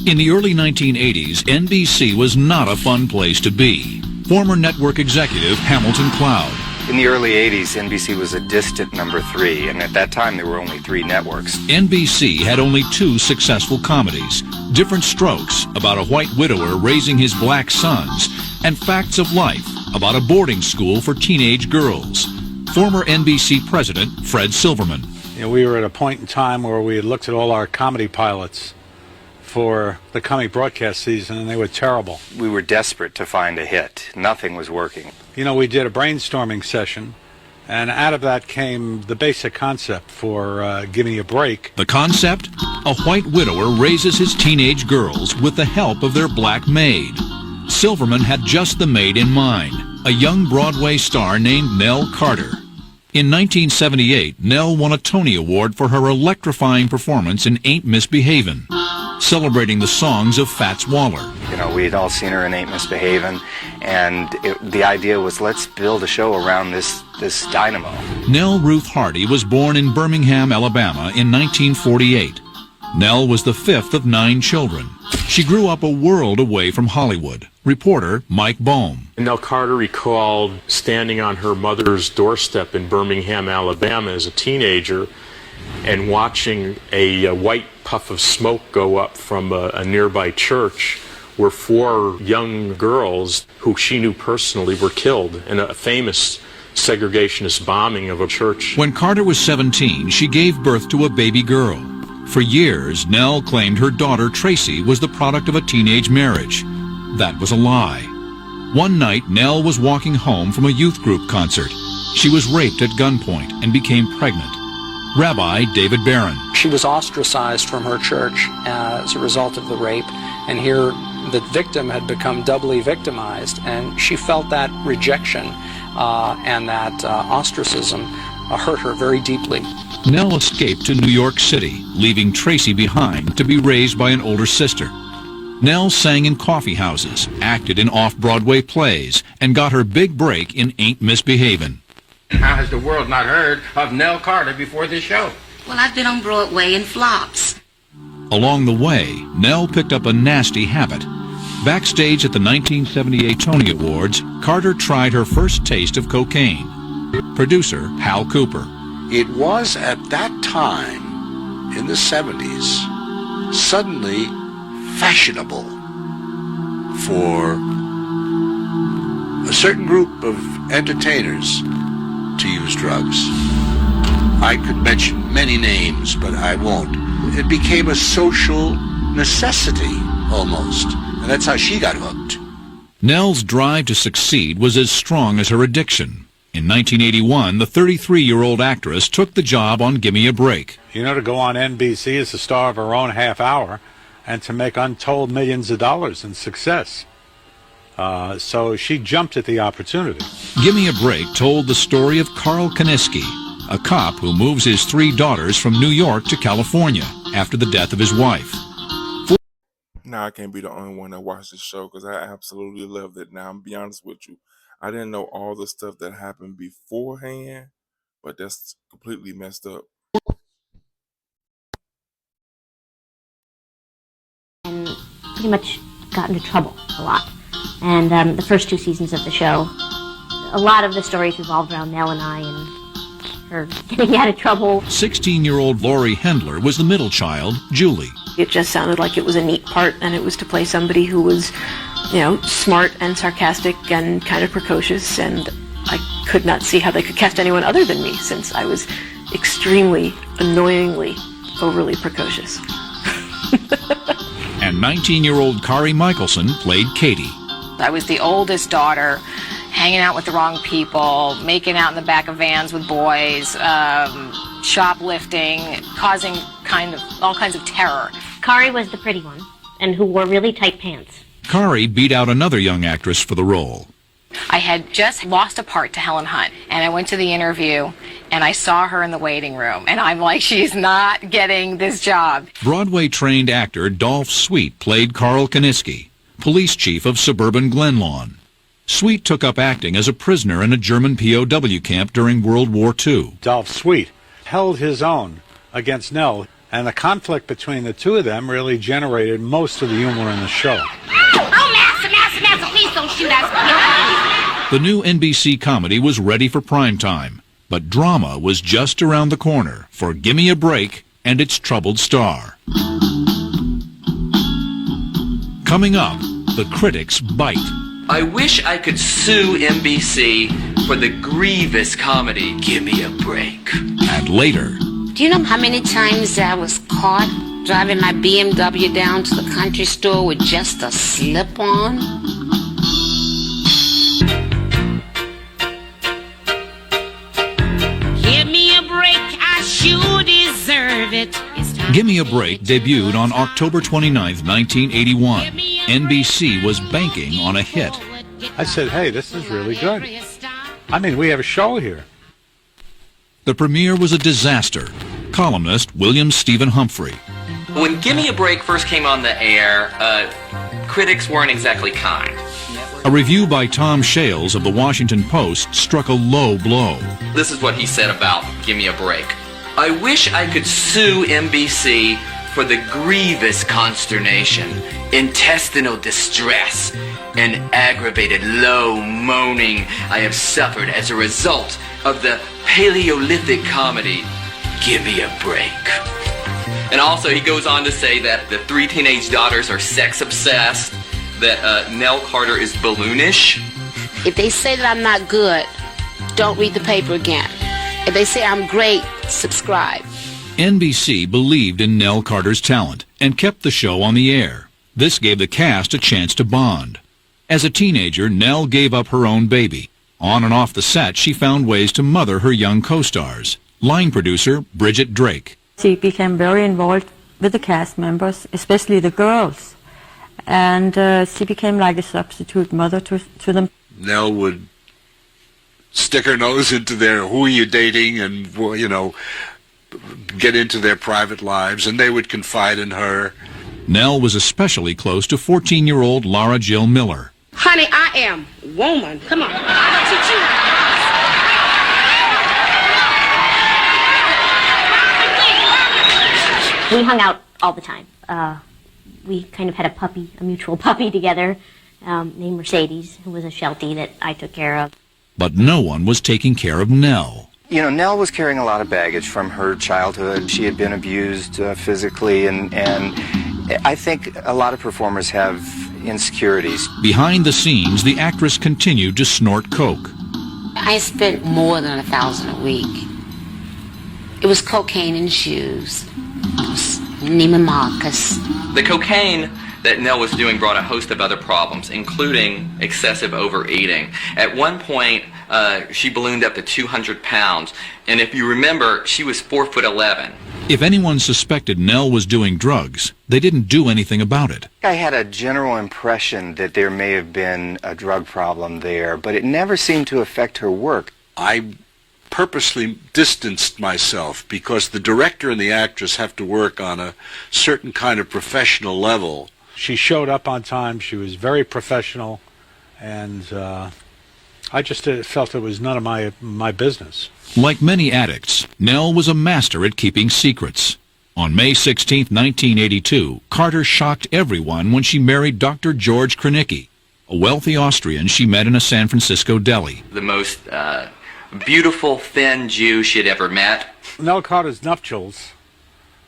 In the early 1980s, NBC was not a fun place to be. Former network executive Hamilton Cloud. In the early 80s, NBC was a distant number 3, and at that time there were only 3 networks. NBC had only 2 successful comedies, Different Strokes, about a white widower raising his black sons, and Facts of Life, about a boarding school for teenage girls. Former NBC president Fred Silverman. You know, we were at a point in time where we had looked at all our comedy pilots for the coming broadcast season, and they were terrible. We were desperate to find a hit. Nothing was working. You know, we did a brainstorming session, and out of that came the basic concept for Gimme a Break. The concept? A white widower raises his teenage girls with the help of their black maid. Silverman had just the maid in mind, a young Broadway star named Nell Carter. In 1978, Nell won a Tony Award for her electrifying performance in Ain't Misbehavin, celebrating the songs of Fats Waller. You know, we had all seen her in Ain't Misbehavin, and the idea was, let's build a show around this dynamo. Nell Ruth Hardy was born in Birmingham, Alabama in 1948. Nell was the 5th of 9 children. She grew up a world away from Hollywood. Reporter Mike Bohm. Nell Carter recalled standing on her mother's doorstep in Birmingham, Alabama as a teenager and watching a white puff of smoke go up from a nearby church where 4 young girls who she knew personally were killed in a famous segregationist bombing of a church. When Carter was 17, she gave birth to a baby girl. For years, Nell claimed her daughter Tracy was the product of a teenage marriage. That was a lie. One night, Nell was walking home from a youth group concert. She was raped at gunpoint and became pregnant. Rabbi David Barron. She was ostracized from her church as a result of the rape, and here the victim had become doubly victimized, and she felt that rejection and that ostracism hurt her very deeply. Nell escaped to New York City, leaving Tracy behind to be raised by an older sister. Nell sang in coffee houses, acted in off-Broadway plays, and got her big break in Ain't Misbehavin. How has the world not heard of Nell Carter before this show? Well, I've been on Broadway in flops. Along the way, Nell picked up a nasty habit. Backstage at the 1978 Tony Awards, Carter tried her first taste of cocaine. Producer Hal Cooper. It was at that time, in the 70s, suddenly fashionable for a certain group of entertainers to use drugs. I could mention many names, but I won't. It became a social necessity, almost, and that's how she got hooked. Nell's drive to succeed was as strong as her addiction. In 1981, the 33-year-old actress took the job on Gimme a Break. You know, to go on NBC as the star of her own half hour and to make untold millions of dollars in success. So she jumped at the opportunity. Gimme a Break told the story of Carl Kaniski, a cop who moves his 3 daughters from New York to California after the death of his wife. Now I can't be the only one that watched the show because I absolutely loved it. Now, I'm be honest with you, I didn't know all the stuff that happened beforehand, but that's completely messed up. And pretty much got into trouble a lot. And the first 2 seasons of the show, a lot of the stories revolved around Nell and I and her getting out of trouble. 16-year-old Laurie Hendler was the middle child, Julie. It just sounded like it was a neat part, and it was to play somebody who was, you know, smart and sarcastic and kind of precocious, and I could not see how they could cast anyone other than me, since I was extremely, annoyingly, overly precocious. And 19-year-old Kari Michelson played Katie. I was the oldest daughter, hanging out with the wrong people, making out in the back of vans with boys, shoplifting, causing all kinds of terror. Kari was the pretty one, and who wore really tight pants. Kari beat out another young actress for the role. I had just lost a part to Helen Hunt, and I went to the interview, and I saw her in the waiting room, and I'm like, she's not getting this job. Broadway-trained actor Dolph Sweet played Carl Kaniski, police chief of suburban Glenlawn. Sweet took up acting as a prisoner in a German POW camp during World War II. Dolph Sweet held his own against Nell, And the conflict between the two of them really generated most of the humor in the show. Oh, Master, please don't shoot us. The new NBC comedy was ready for prime time, but drama was just around the corner for Gimme a Break and its troubled star. Coming up, the critics bite. I wish I could sue NBC for the grievous comedy Gimme a Break. And later, Do you know how many times I was caught driving my BMW down to the country store with just a slip-on? Give me a break, I sure deserve it. Gimme a Break debuted on October 29, 1981. NBC was banking on a hit. I said, hey, this is really good. I mean, we have a show here. The premiere was a disaster. Columnist William Stephen Humphrey. When Gimme a Break first came on the air, critics weren't exactly kind. A review by Tom Shales of the Washington Post struck a low blow. This is what he said about Gimme a Break. I wish I could sue NBC for the grievous consternation, intestinal distress, and aggravated low moaning I have suffered as a result of the Paleolithic comedy, Gimme a Break. And also he goes on to say that the three teenage daughters are sex obsessed, that Nell Carter is balloonish. If they say that I'm not good, don't read the paper again. If they say I'm great, subscribe. NBC believed in Nell Carter's talent and kept the show on the air. This gave the cast a chance to bond. As a teenager, Nell gave up her own baby. On and off the set, she found ways to mother her young co-stars. Line producer Bridget Drake. She became very involved with the cast members, especially the girls. And she became like a substitute mother to them. Nell would stick her nose into their who are you dating and, you know, get into their private lives, and they would confide in her. Nell was especially close to 14-year-old Lara Jill Miller. Honey, I am woman. Come on. I'll teach you. We hung out all the time. We kind of had a mutual puppy together named Mercedes, who was a Sheltie that I took care of. But no one was taking care of Nell. You know, Nell was carrying a lot of baggage from her childhood. She had been abused physically, and I think a lot of performers have insecurities. Behind the scenes, the actress continued to snort coke. I spent more than $1,000 a week. It was cocaine and shoes. It was Neiman Marcus. The cocaine that Nell was doing brought a host of other problems, including excessive overeating. At one point, she ballooned up to 200 pounds, and if you remember, she was 4'11". If anyone suspected Nell was doing drugs, they didn't do anything about it. I had a general impression that there may have been a drug problem there, but it never seemed to affect her work. I purposely distanced myself because the director and the actress have to work on a certain kind of professional level. She showed up on time. She was very professional, and I just felt it was none of my business. Like many addicts, Nell was a master at keeping secrets. On May 16, 1982, Carter shocked everyone when she married Dr. George Kranicki, a wealthy Austrian she met in a San Francisco deli. The most beautiful, thin Jew she had ever met. Nell Carter's nuptials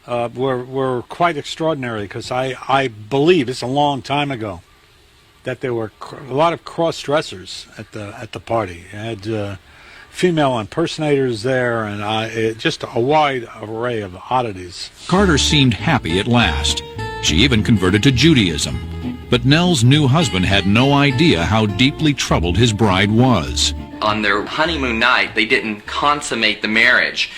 were quite extraordinary because I believe, it's a long time ago, that there were a lot of cross-dressers at the party. You had female impersonators there, and just a wide array of oddities. Carter seemed happy at last. She even converted to Judaism. But Nell's new husband had no idea how deeply troubled his bride was. On their honeymoon night, they didn't consummate the marriage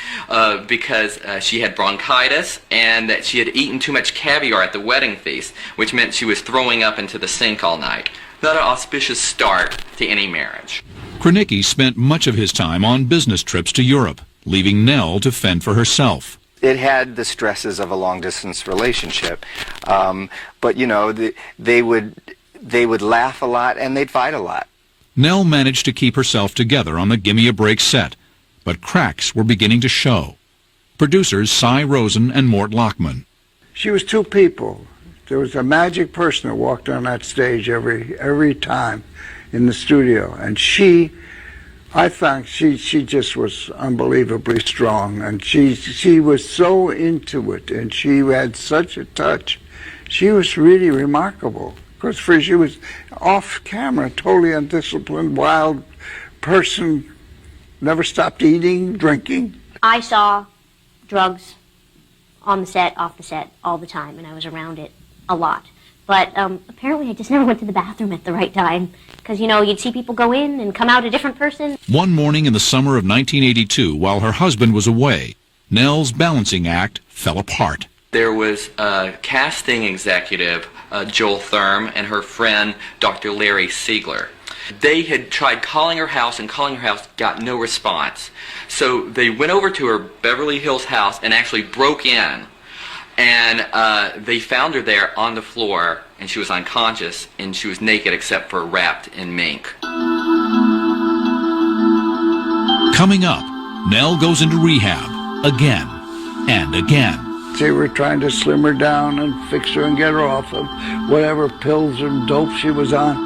because she had bronchitis and that she had eaten too much caviar at the wedding feast, which meant she was throwing up into the sink all night. Not an auspicious start to any marriage. Kranicki spent much of his time on business trips to Europe, leaving Nell to fend for herself. It had the stresses of a long-distance relationship, but you know, they would laugh a lot and they'd fight a lot. Nell managed to keep herself together on the Gimme a Break set, but cracks were beginning to show. Producers Cy Rosen and Mort Lockman. She was two people. There was a magic person that walked on that stage every time in the studio, and I think she just was unbelievably strong, and she was so into it, and she had such a touch. She was really remarkable. Because she was off camera, totally undisciplined, wild person, never stopped eating, drinking. I saw drugs on the set, off the set, all the time, and I was around it a lot. But apparently I just never went to the bathroom at the right time. Because, you'd see people go in and come out a different person. One morning in the summer of 1982, while her husband was away, Nell's balancing act fell apart. There was a casting executive, Joel Thurm, and her friend, Dr. Larry Siegler. They had tried calling her house, got no response. So they went over to her Beverly Hills house and actually broke in. And they found her there on the floor, and she was unconscious, and she was naked except for wrapped in mink. Coming up, Nell goes into rehab again and again. They were trying to slim her down and fix her and get her off of whatever pills and dope she was on.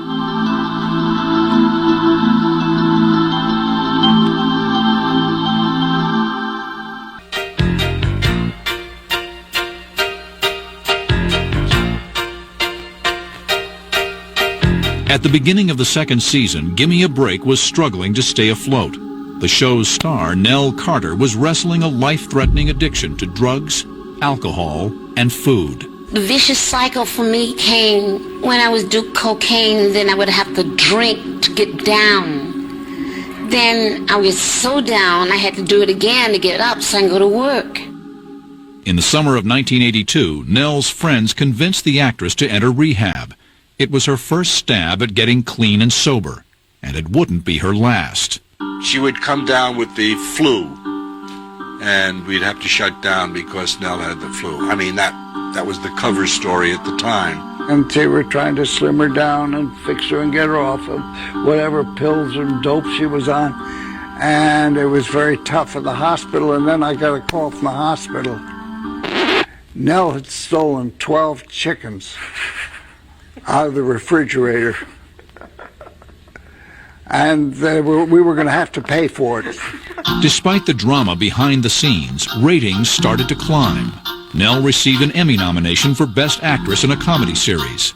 At the beginning of the second season, Gimme a Break was struggling to stay afloat. The show's star, Nell Carter, was wrestling a life-threatening addiction to drugs, alcohol, and food. The vicious cycle for me came when I was doing cocaine, and then I would have to drink to get down. Then I was so down, I had to do it again to get up so I can go to work. In the summer of 1982, Nell's friends convinced the actress to enter rehab. It was her first stab at getting clean and sober, and it wouldn't be her last. She would come down with the flu, and we'd have to shut down because Nell had the flu. I mean, that was the cover story at the time. And they were trying to slim her down and fix her and get her off of whatever pills and dope she was on. And it was very tough at the hospital, and then I got a call from the hospital. Nell had stolen 12 chickens out of the refrigerator. And we were going to have to pay for it. Despite the drama behind the scenes, ratings started to climb. Nell received an Emmy nomination for Best Actress in a Comedy Series.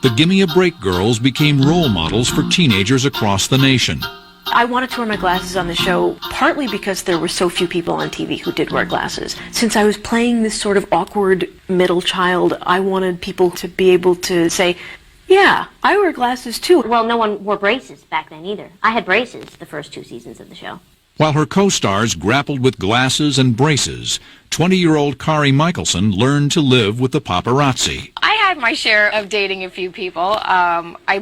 The Gimme a Break girls became role models for teenagers across the nation. I wanted to wear my glasses on the show partly because there were so few people on TV who did wear glasses. Since I was playing this sort of awkward middle child, I wanted people to be able to say, yeah, I wear glasses too. Well, no one wore braces back then either. I had braces the first 2 seasons of the show. While her co-stars grappled with glasses and braces, 20-year-old Kari Michelson learned to live with the paparazzi. I had my share of dating a few people. I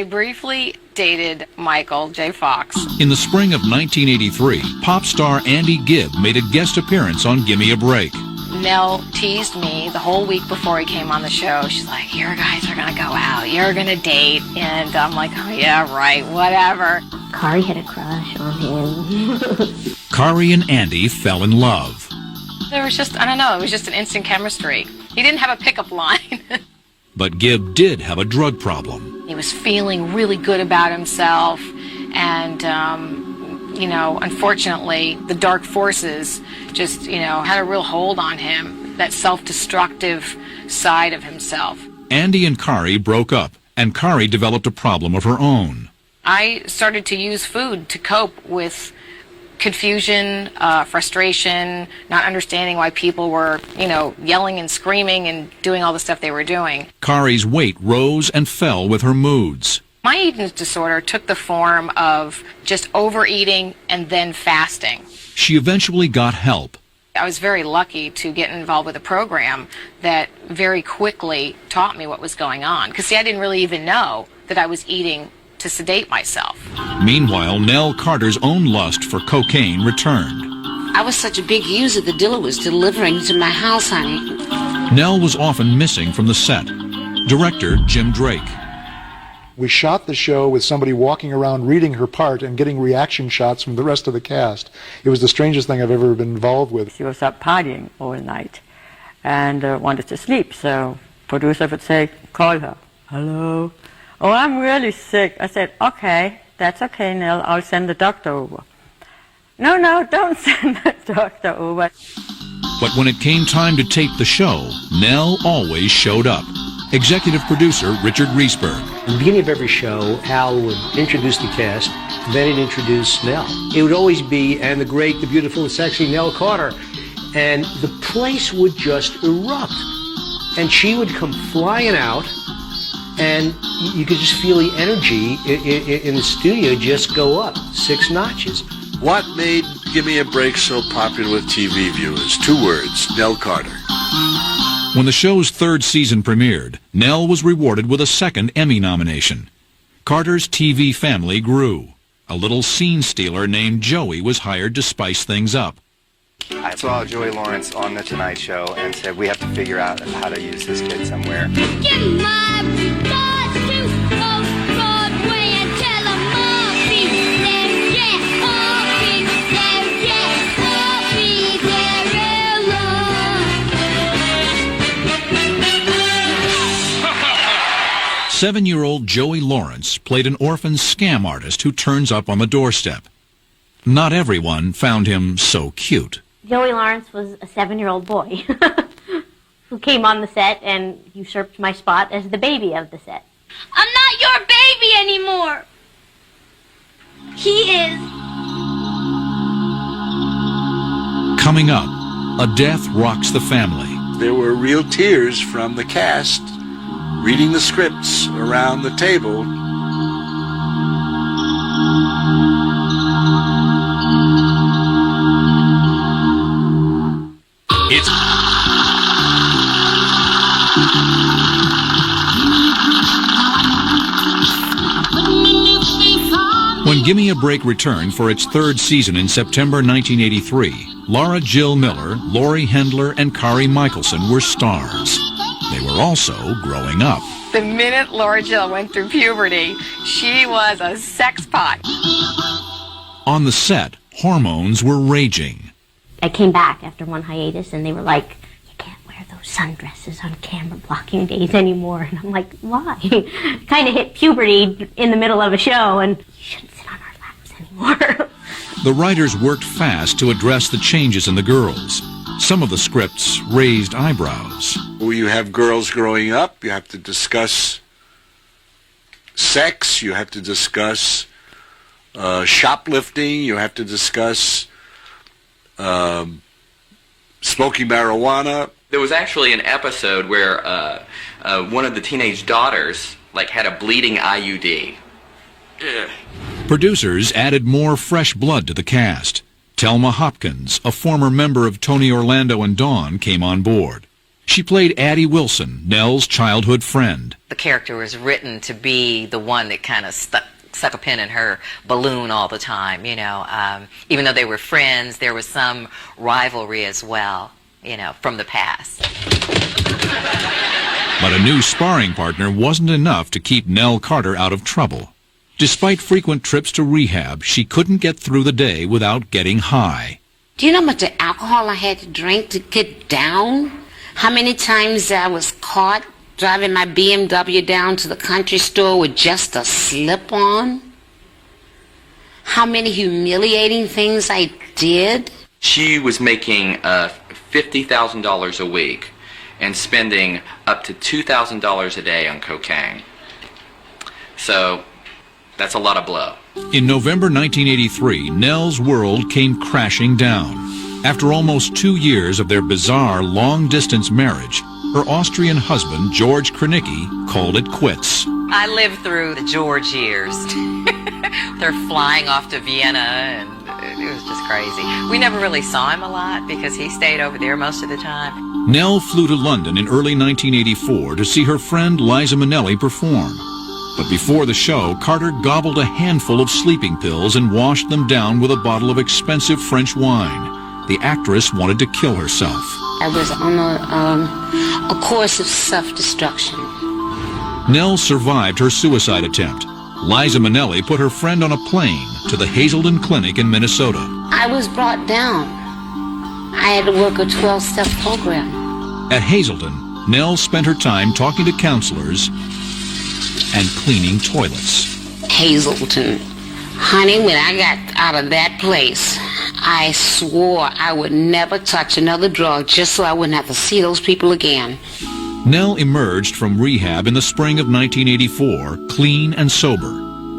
briefly dated Michael J. Fox. In the spring of 1983, pop star Andy Gibb made a guest appearance on Gimme a Break. Nell teased me the whole week before he came on the show. She's like, your guys are going to go out. You're going to date. And I'm like, oh, yeah, right, whatever. Kari had a crush on him. Kari and Andy fell in love. There was just, I don't know, it was just an instant chemistry. He didn't have a pickup line. But Gibb did have a drug problem. He was feeling really good about himself. And, unfortunately, the dark forces just, had a real hold on him, that self-destructive side of himself. Andy and Kari broke up, and Kari developed a problem of her own. I started to use food to cope with confusion, frustration, not understanding why people were, yelling and screaming and doing all the stuff they were doing. Kari's weight rose and fell with her moods. My eating disorder took the form of just overeating and then fasting. She eventually got help. I was very lucky to get involved with a program that very quickly taught me what was going on. Because, I didn't really even know that I was eating to sedate myself. Meanwhile, Nell Carter's own lust for cocaine returned. I was such a big user, the dealer was delivering to my house, honey. Nell was often missing from the set. Director Jim Drake. We shot the show with somebody walking around reading her part and getting reaction shots from the rest of the cast. It was the strangest thing I've ever been involved with. She was up partying all night and wanted to sleep, so producer would say, call her. Hello? Oh, I'm really sick. I said, okay, that's okay, Nell. I'll send the doctor over. No, don't send the doctor over. But when it came time to tape the show, Nell always showed up. Executive producer Richard Reesberg. At the beginning of every show, Hal would introduce the cast, then he'd introduce Nell. It would always be, and the great, the beautiful, the sexy Nell Carter. And the place would just erupt. And she would come flying out, and you could just feel the energy in the studio just go up 6 notches. What made Gimme a Break so popular with TV viewers? 2 words, Nell Carter. When the show's 3rd season premiered, Nell was rewarded with a 2nd Emmy nomination. Carter's TV family grew. A little scene stealer named Joey was hired to spice things up. I saw Joey Lawrence on The Tonight Show and said, we have to figure out how to use this kid somewhere. Get my boss to Broadway and tell them I'll be there, yeah, I'll be there, yeah, I'll be there alone. 7-year-old Joey Lawrence played an orphan scam artist who turns up on the doorstep. Not everyone found him so cute. Joey Lawrence was a 7-year-old boy who came on the set and usurped my spot as the baby of the set. I'm not your baby anymore. He is. Coming up, a death rocks the family. There were real tears from the cast reading the scripts around the table. When Gimme a Break returned for its 3rd season in September 1983, Laura Jill Miller, Laurie Hendler, and Kari Michelson were stars. They were also growing up. The minute Laura Jill went through puberty, she was a sex pot. On the set, hormones were raging. I came back after one hiatus and they were like, you can't wear those sundresses on camera blocking days anymore. And I'm like, why? Kind of hit puberty in the middle of a show and you shouldn't sit on our laps anymore. The writers worked fast to address the changes in the girls. Some of the scripts raised eyebrows. When you have girls growing up, you have to discuss sex, you have to discuss shoplifting, you have to discuss smoking marijuana. There was actually an episode where one of the teenage daughters had a bleeding IUD. Ugh. Producers added more fresh blood to the cast. Thelma Hopkins, a former member of Tony Orlando and Dawn, came on board. She played Addie Wilson, Nell's childhood friend. The character was written to be the one that kind of stuck a pin in her balloon all the time, you know. Even though they were friends, there was some rivalry as well, you know, from the past. But a new sparring partner wasn't enough to keep Nell Carter out of trouble. Despite frequent trips to rehab, she couldn't get through the day without getting high. Do you know how much alcohol I had to drink to get down? How many times I was caught driving my BMW down to the country store with just a slip-on? How many humiliating things I did? She was making $50,000 a week and spending up to $2,000 a day on cocaine. So that's a lot of blow. In November 1983, Nell's world came crashing down. After almost 2 years of their bizarre long-distance marriage, her Austrian husband, George Kranicki, called it quits. I lived through the George years. They're flying off to Vienna, and it was just crazy. We never really saw him a lot because he stayed over there most of the time. Nell flew to London in early 1984 to see her friend Liza Minnelli perform. But before the show, Carter gobbled a handful of sleeping pills and washed them down with a bottle of expensive French wine. The actress wanted to kill herself. I was on a course of self-destruction. Nell survived her suicide attempt. Liza Minnelli put her friend on a plane to the Hazelden Clinic in Minnesota. I was brought down. I had to work a 12-step program. At Hazelden, Nell spent her time talking to counselors and cleaning toilets. Hazelden. Honey, when I got out of that place, I swore I would never touch another drug just so I wouldn't have to see those people again. Nell emerged from rehab in the spring of 1984, clean and sober,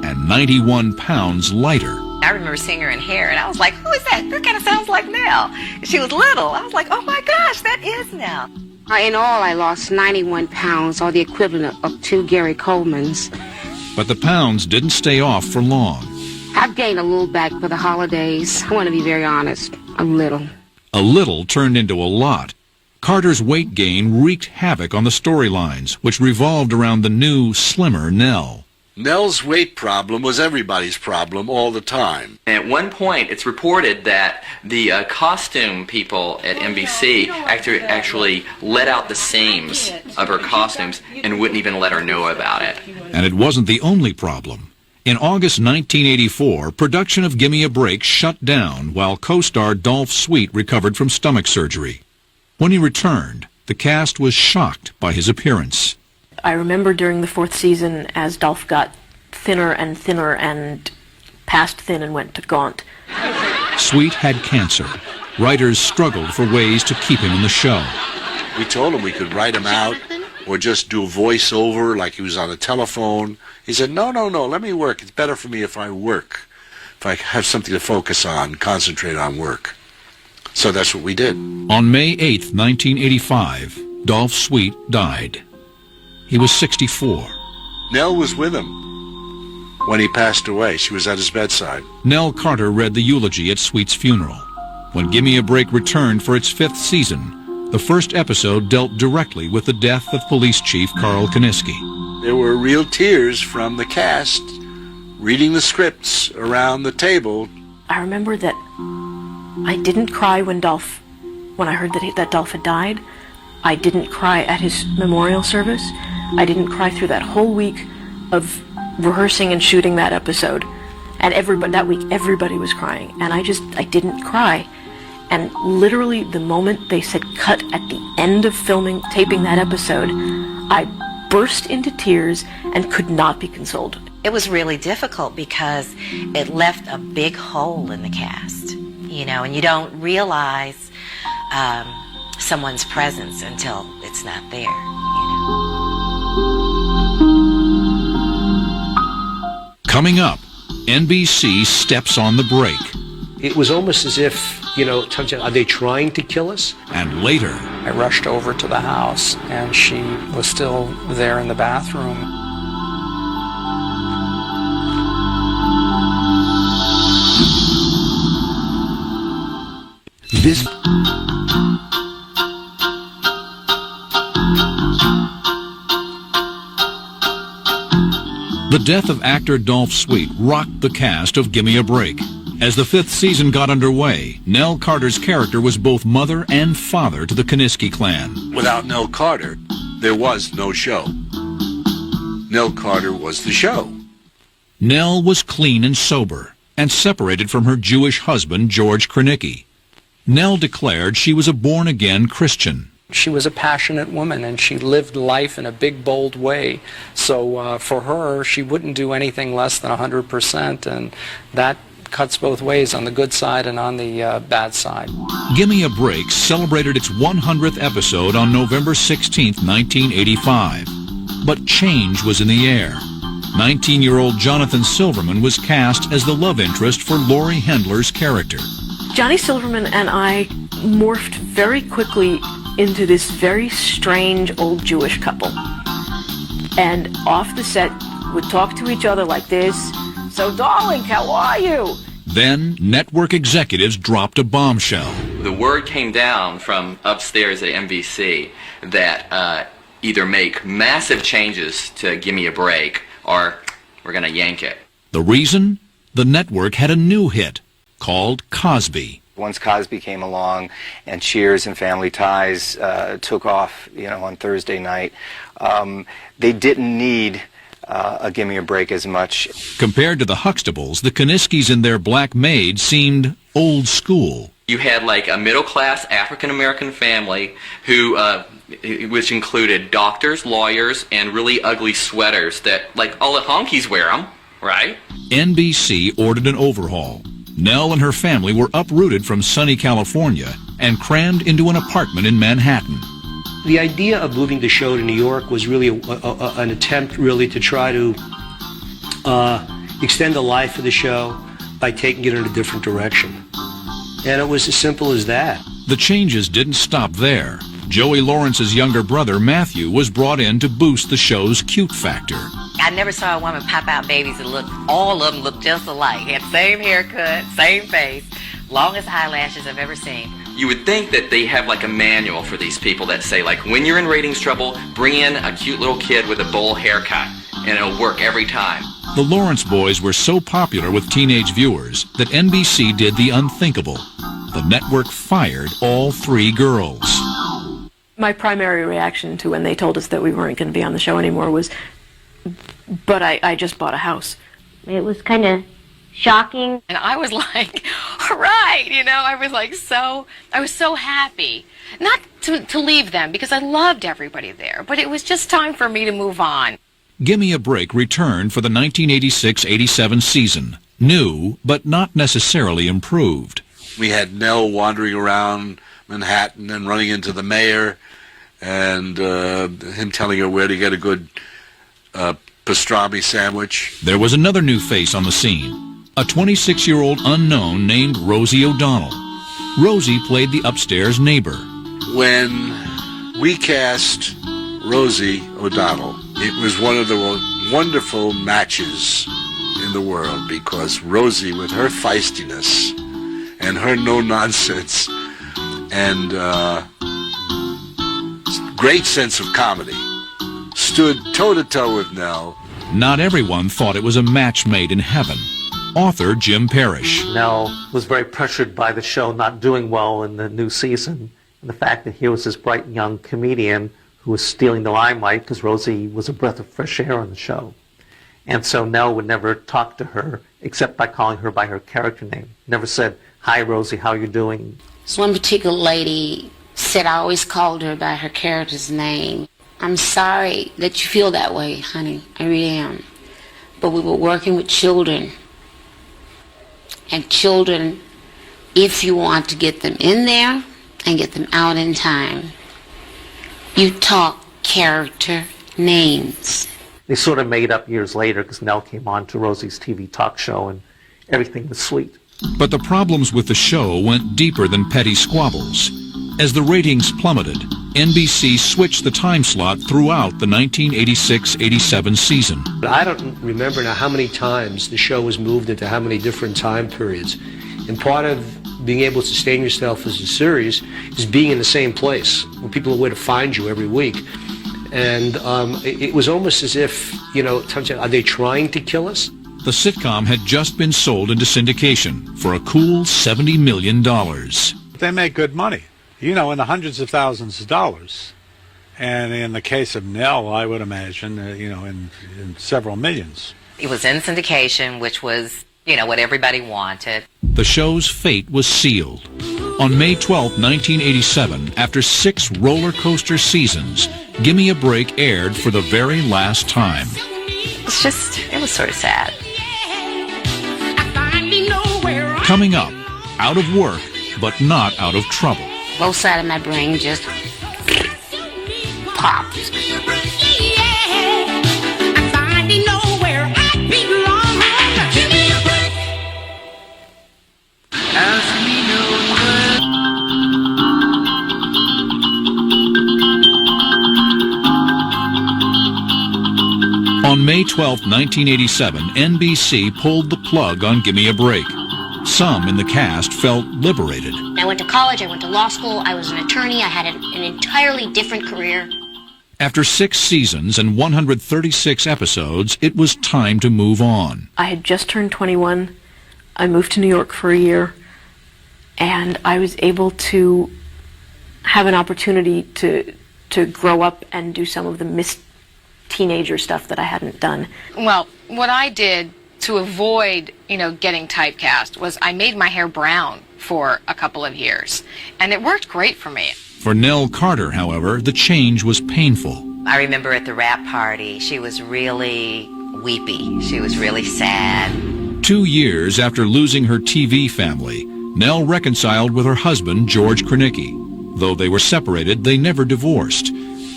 and 91 pounds lighter. I remember seeing her in Hair, and I was like, who is that? That kind of sounds like Nell. She was little. I was like, oh my gosh, that is Nell. In all, I lost 91 pounds, or the equivalent of 2 Gary Colemans. But the pounds didn't stay off for long. I've gained a little back for the holidays. I want to be very honest, a little. A little turned into a lot. Carter's weight gain wreaked havoc on the storylines, which revolved around the new, slimmer Nell. Nell's weight problem was everybody's problem all the time. At one point, it's reported that the costume people at NBC actually let out the seams of her costumes and wouldn't even let her know about it. And it wasn't the only problem. In August 1984, production of Gimme a Break shut down while co-star Dolph Sweet recovered from stomach surgery. When he returned, the cast was shocked by his appearance. I remember during the 4th season as Dolph got thinner and passed thin and went to gaunt. Sweet had cancer. Writers struggled for ways to keep him in the show. We told him we could write him out or just do a voiceover like he was on a telephone. He said, no, let me work. It's better for me if I work, if I have something to focus on, concentrate on work. So that's what we did. On May 8, 1985, Dolph Sweet died. He was 64. Nell was with him when he passed away. She was at his bedside. Nell Carter read the eulogy at Sweet's funeral. When Gimme a Break returned for its 5th season, the first episode dealt directly with the death of Police Chief Carl Kiniski. There were real tears from the cast reading the scripts around the table. I remember that I didn't cry when I heard that Dolph had died. I didn't cry at his memorial service. I didn't cry through that whole week of rehearsing and shooting that episode. And that week, everybody was crying. And I didn't cry. And literally, the moment they said cut at the end of taping that episode, I burst into tears and could not be consoled. It was really difficult because it left a big hole in the cast, and you don't realize someone's presence until it's not there, Coming up, NBC steps on the brake. It was almost as if, are they trying to kill us? And later, I rushed over to the house, and she was still there in the bathroom. This The death of actor Dolph Sweet rocked the cast of Gimme a Break. As the 5th season got underway, Nell Carter's character was both mother and father to the Kiniski clan. Without Nell Carter, there was no show. Nell Carter was the show. Nell was clean and sober, and separated from her Jewish husband, George Kranicki. Nell declared she was a born-again Christian. She was a passionate woman, and she lived life in a big, bold way. So for her, she wouldn't do anything less than 100%, and that cuts both ways, on the good side and on the bad side. Gimme a Break celebrated its 100th episode on November 16, 1985. But change was in the air. 19-year-old Jonathan Silverman was cast as the love interest for Laurie Hendler's character. Johnny Silverman and I morphed very quickly into this very strange old Jewish couple. And off the set, would talk to each other like this. So, darling, how are you? Then, network executives dropped a bombshell. The word came down from upstairs at NBC that either make massive changes to Gimme a Break or we're going to yank it. The reason? The network had a new hit called Cosby. Once Cosby came along and Cheers and Family Ties took off, on Thursday night, they didn't need a Gimme a Break as much. Compared to the Huxtables, the Kaniskis and their black maid seemed old school. You had like a middle-class African-American family who, which included doctors, lawyers, and really ugly sweaters that, like, all the honkies wear them, right? NBC ordered an overhaul. Nell and her family were uprooted from sunny California and crammed into an apartment in Manhattan. The idea of moving the show to New York was really an attempt really to try to extend the life of the show by taking it in a different direction. And it was as simple as that. The changes didn't stop there. Joey Lawrence's younger brother, Matthew, was brought in to boost the show's cute factor. I never saw a woman pop out babies that all of them looked just alike. Had same haircut, same face, longest eyelashes I've ever seen. You would think that they have like a manual for these people that say, like, when you're in ratings trouble, bring in a cute little kid with a bowl haircut, and it'll work every time. The Lawrence boys were so popular with teenage viewers that NBC did the unthinkable. The network fired all 3 girls. My primary reaction to when they told us that we weren't going to be on the show anymore was, but I just bought a house. It was kind of shocking. And I was like, all right, I was like I was so happy. Not to leave them, because I loved everybody there, but it was just time for me to move on. Gimme a Break returned for the 1986-87 season. New, but not necessarily improved. We had Nell wandering around Manhattan and running into the mayor, and him telling her where to get a good pastrami sandwich. There was another new face on the scene, a 26-year-old unknown named Rosie O'Donnell. Rosie played the upstairs neighbor. When we cast Rosie O'Donnell, it was one of the wonderful matches in the world, because Rosie, with her feistiness and her no-nonsense and great sense of comedy, stood toe-to-toe with Nell. Not everyone thought it was a match made in heaven. Author Jim Parrish. Nell was very pressured by the show not doing well in the new season, and the fact that here was this bright young comedian who was stealing the limelight, because Rosie was a breath of fresh air on the show. And so Nell would never talk to her except by calling her by her character name. Never said, "Hi, Rosie, how you doing?" This one particular lady said I always called her by her character's name. I'm sorry that you feel that way, honey. I really am. But we were working with children. And children, if you want to get them in there and get them out in time, you talk character names. They sort of made up years later, because Nell came on to Rosie's TV talk show and everything was sweet. But the problems with the show went deeper than petty squabbles. As the ratings plummeted, NBC switched the time slot throughout the 1986-87 season. I don't remember now how many times the show was moved into how many different time periods. And part of being able to sustain yourself as a series is being in the same place, where people know where to find you every week. And it was almost as if, are they trying to kill us? The sitcom had just been sold into syndication for a cool $70 million. They make good money, in the hundreds of thousands of dollars. And in the case of Nell, I would imagine, in several millions. It was in syndication, which was, what everybody wanted. The show's fate was sealed. On May 12, 1987, after 6 roller coaster seasons, Gimme a Break aired for the very last time. It was sort of sad. Coming up, out of work, but not out of trouble. Both sides of my brain just popped. On May 12, 1987, NBC pulled the plug on Gimme a Break. Some in the cast felt liberated. I went to college, I went to law school, I was an attorney, I had an entirely different career. After 6 seasons and 136 episodes, it was time to move on. I had just turned 21. I moved to New York for a year, and I was able to have an opportunity to grow up and do some of the teenager stuff that I hadn't done. Well, what I did to avoid, getting typecast was I made my hair brown for a couple of years, and it worked great for me. For Nell Carter, however, the change was painful. I remember at the wrap party, she was really weepy. She was really sad. 2 years after losing her TV family, Nell reconciled with her husband, George Kronicki. Though they were separated, they never divorced.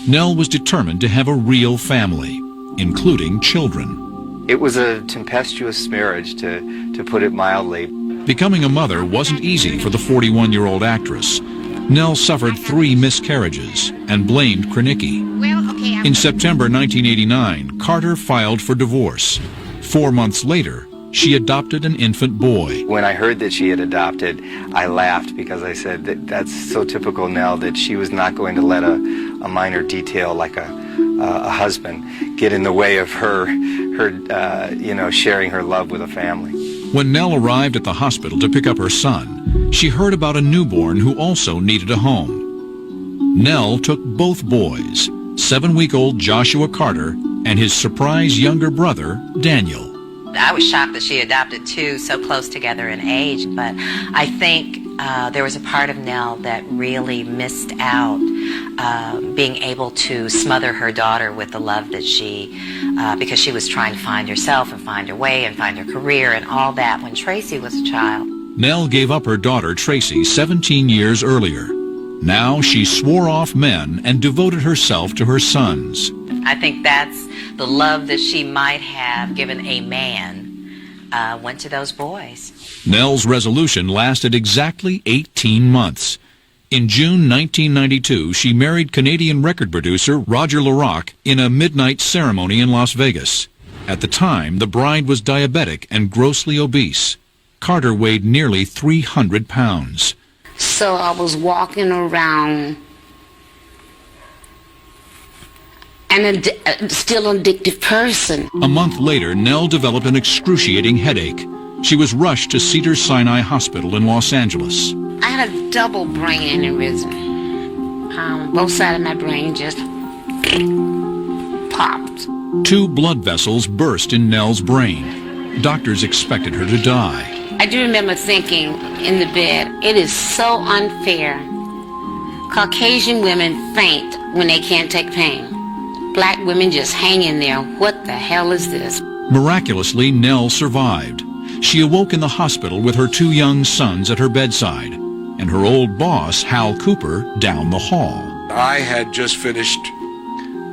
Nell was determined to have a real family, including children. It was a tempestuous marriage, to put it mildly. Becoming a mother wasn't easy for the 41-year-old actress. Nell suffered 3 miscarriages and blamed Kronicki. In September 1989, Carter filed for divorce. 4 months later, she adopted an infant boy. When I heard that she had adopted, I laughed because I said that's so typical Nell, that she was not going to let a minor detail like a husband get in the way of her sharing her love with a family. When Nell arrived at the hospital to pick up her son, she heard about a newborn who also needed a home. Nell took both boys, 7-week-old Joshua Carter and his surprise younger brother, Daniel. I was shocked that she adopted 2 so close together in age, but I think there was a part of Nell that really missed out being able to smother her daughter with the love that because she was trying to find herself and find her way and find her career and all that when Tracy was a child. Nell gave up her daughter Tracy 17 years earlier. Now she swore off men and devoted herself to her sons. I think that's the love that she might have given a man went to those boys. Nell's resolution lasted exactly 18 months. In June 1992, she married Canadian record producer Roger LaRocque in a midnight ceremony in Las Vegas. At the time, the bride was diabetic and grossly obese. Carter weighed nearly 300 pounds. So I was walking around and still an addictive person. A month later, Nell developed an excruciating headache. She was rushed to Cedars-Sinai Hospital in Los Angeles. I had a double brain aneurysm. Both sides of my brain just popped. 2 blood vessels burst in Nell's brain. Doctors expected her to die. I do remember thinking in the bed, it is so unfair. Caucasian women faint when they can't take pain. Black women just hang in there. What the hell is this? Miraculously, Nell survived. She awoke in the hospital with her 2 young sons at her bedside, and her old boss, Hal Cooper, down the hall. I had just finished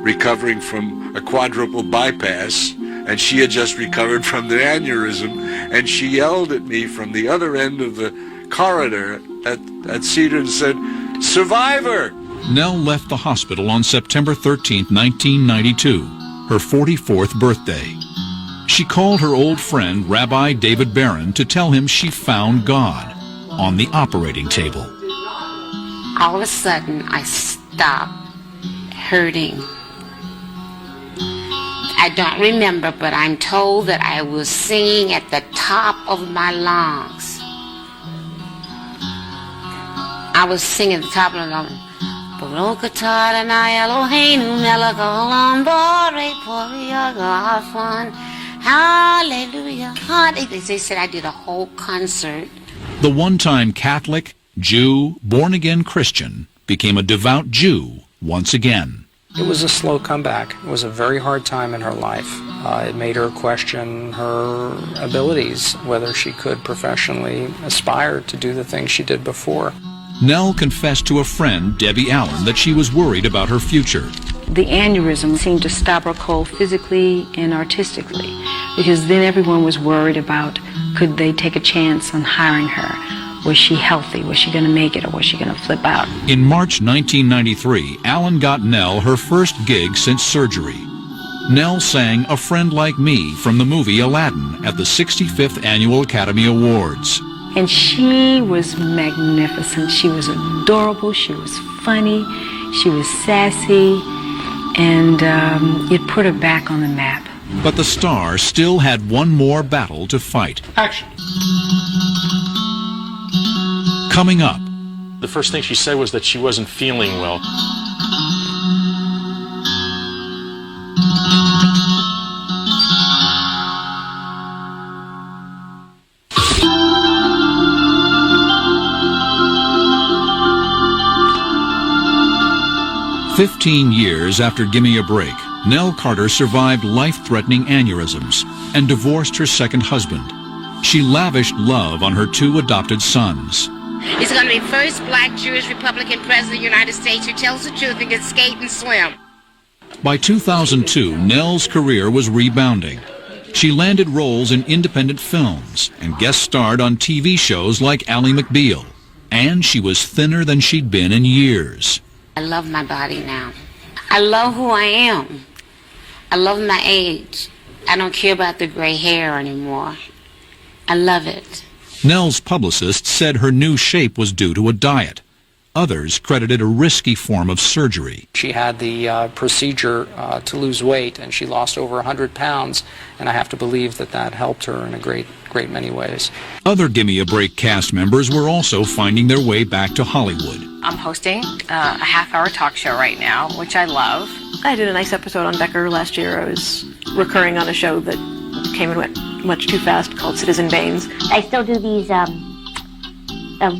recovering from a quadruple bypass, and she had just recovered from the aneurysm, and she yelled at me from the other end of the corridor at Cedar and said, "Survivor!" Nell left the hospital on September 13, 1992, her 44th birthday. She called her old friend, Rabbi David Barron, to tell him she found God on the operating table. All of a sudden, I stopped hurting. I don't remember, but I'm told that I was singing at the top of my lungs. I was singing at the top of my lungs. Hallelujah. They said I did a whole concert. The one-time Catholic, Jew, born-again Christian became a devout Jew once again. It was a slow comeback. It was a very hard time in her life. It made her question her abilities, whether she could professionally aspire to do the things she did before. Nell confessed to a friend, Debbie Allen, that she was worried about her future. The aneurysm seemed to stop her cold physically and artistically, because then everyone was worried about, could they take a chance on hiring her? Was she healthy? Was she going to make it, or was she going to flip out? In March 1993, Allen got Nell her first gig since surgery. Nell sang A Friend Like Me from the movie Aladdin at the 65th Annual Academy Awards. And she was magnificent. She was adorable. She was funny. She was sassy. And it put her back on the map. But the star still had one more battle to fight. Action. Coming up. The first thing she said was that she wasn't feeling well. "15 years after Gimme a Break, Nell Carter survived life-threatening aneurysms and divorced her second husband. She lavished love on her 2 adopted sons. He's going to be first black Jewish Republican president of the United States who tells the truth and can skate and swim. By 2002, Nell's career was rebounding. She landed roles in independent films and guest starred on TV shows like Ally McBeal. And she was thinner than she'd been in years. I love my body now. I love who I am. I love my age. I don't care about the gray hair anymore. I love it. Nell's publicist said her new shape was due to a diet. Others credited a risky form of surgery. She had the procedure to lose weight, and she lost over 100 pounds, and I have to believe that that helped her in a great many ways. Other Gimme a Break cast members were also finding their way back to Hollywood. I'm hosting a half-hour talk show right now, which I love. I did a nice episode on Becker last year. I was recurring on a show that came and went much too fast called Citizen Baines. I still do these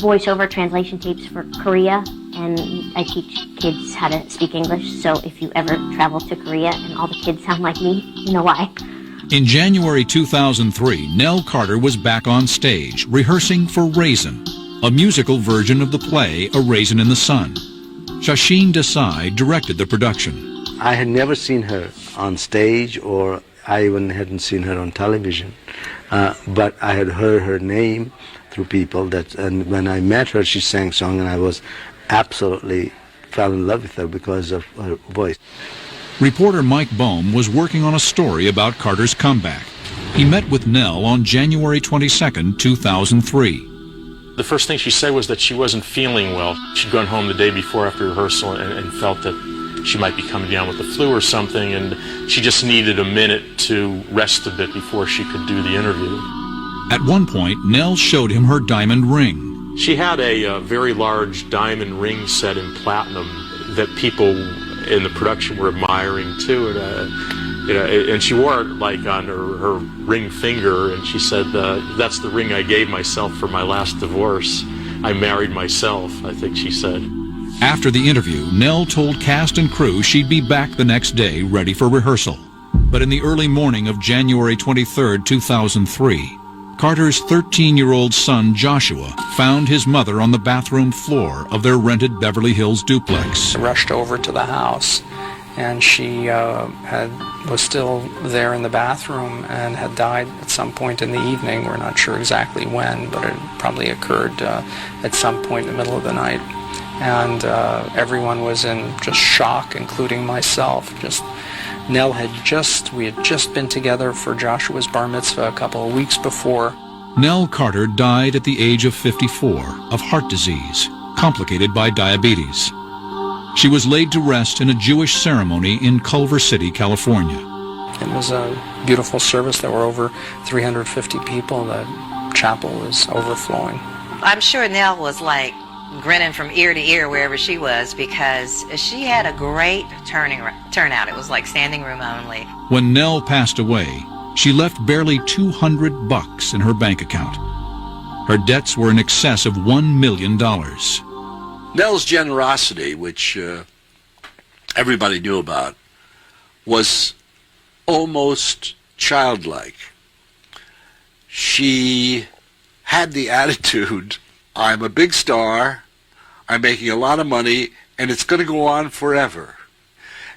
voiceover translation tapes for Korea, and I teach kids how to speak English, so if you ever travel to Korea and all the kids sound like me, you know why. In January 2003, Nell Carter was back on stage, rehearsing for Raisin, a musical version of the play A Raisin in the Sun. Shashin Desai directed the production. I had never seen her on stage, or I even hadn't seen her on television, but I had heard her name through people, and when I met her, she sang song, and I was absolutely fell in love with her because of her voice. Reporter Mike Bohm was working on a story about Carter's comeback. He met with Nell on January 22, 2003. The first thing she said was that she wasn't feeling well. She'd gone home the day before after rehearsal and felt that she might be coming down with the flu or something, and she just needed a minute to rest a bit before she could do the interview. At one point, Nell showed him her diamond ring. She had a very large diamond ring set in platinum that people in the production were admiring too, and she wore it like on her ring finger, and she said, "That's the ring I gave myself for my last divorce. I married myself," I think she said. After the interview, Nell told cast and crew she'd be back the next day ready for rehearsal. But in the early morning of January 23, 2003, Carter's 13-year-old son, Joshua, found his mother on the bathroom floor of their rented Beverly Hills duplex. I rushed over to the house, and she was still there in the bathroom and had died at some point in the evening. We're not sure exactly when, but it probably occurred at some point in the middle of the night. And everyone was in just shock, including myself. Nell we had just been together for Joshua's bar mitzvah a couple of weeks before. Nell Carter died at the age of 54 of heart disease, complicated by diabetes. She was laid to rest in a Jewish ceremony in Culver City, California. It was a beautiful service. There were over 350 people. The chapel was overflowing. I'm sure Nell was like grinning from ear to ear wherever she was, because she had a great turnout. It was like standing room only. When Nell passed away, she left barely $200 in her bank account. Her debts were in excess of $1 million. Nell's generosity, which everybody knew about, was almost childlike. She had the attitude, I'm a big star, I'm making a lot of money, and it's going to go on forever.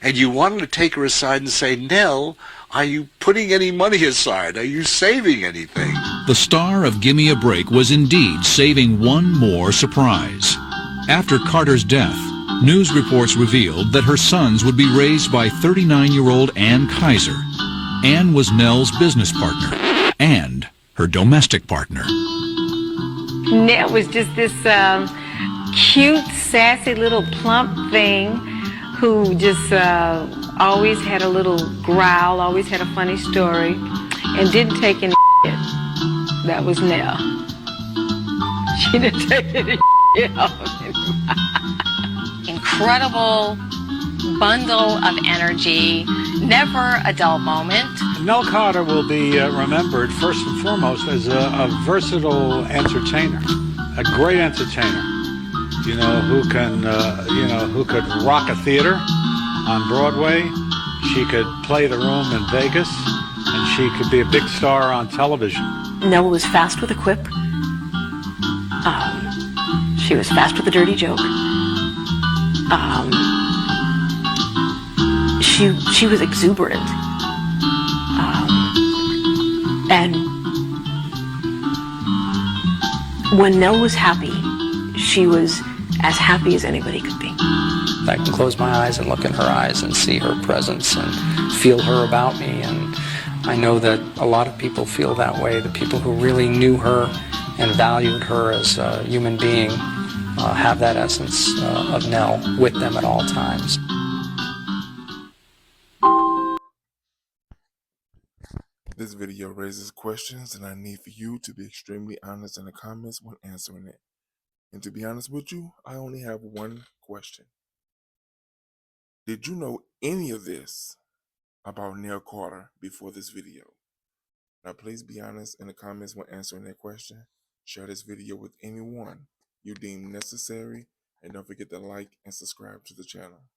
And you wanted to take her aside and say, Nell, are you putting any money aside? Are you saving anything? The star of Gimme a Break was indeed saving one more surprise. After Carter's death, news reports revealed that her sons would be raised by 39-year-old Ann Kaiser. Ann was Nell's business partner and her domestic partner. Nell was just this cute, sassy little plump thing who just always had a little growl, always had a funny story, and didn't take any shit. That was Nell. She didn't take any shit. You know? Incredible bundle of energy, never a dull moment. Nell Carter will be remembered first and foremost as a versatile entertainer, a great entertainer. You know, who could rock a theater on Broadway. She could play the room in Vegas, and she could be a big star on television. Nell was fast with a quip. She was fast with a dirty joke. She was exuberant. And when Nell was happy, she was as happy as anybody could be. I can close my eyes and look in her eyes and see her presence and feel her about me. And I know that a lot of people feel that way. The people who really knew her and valued her as a human being have that essence of Nell with them at all times. This video raises questions, and I need for you to be extremely honest in the comments when answering it. And to be honest with you, I only have one question. Did you know any of this about Nell Carter before this video? Now please be honest in the comments when answering that question. Share this video with anyone you deem necessary, and don't forget to like and subscribe to the channel.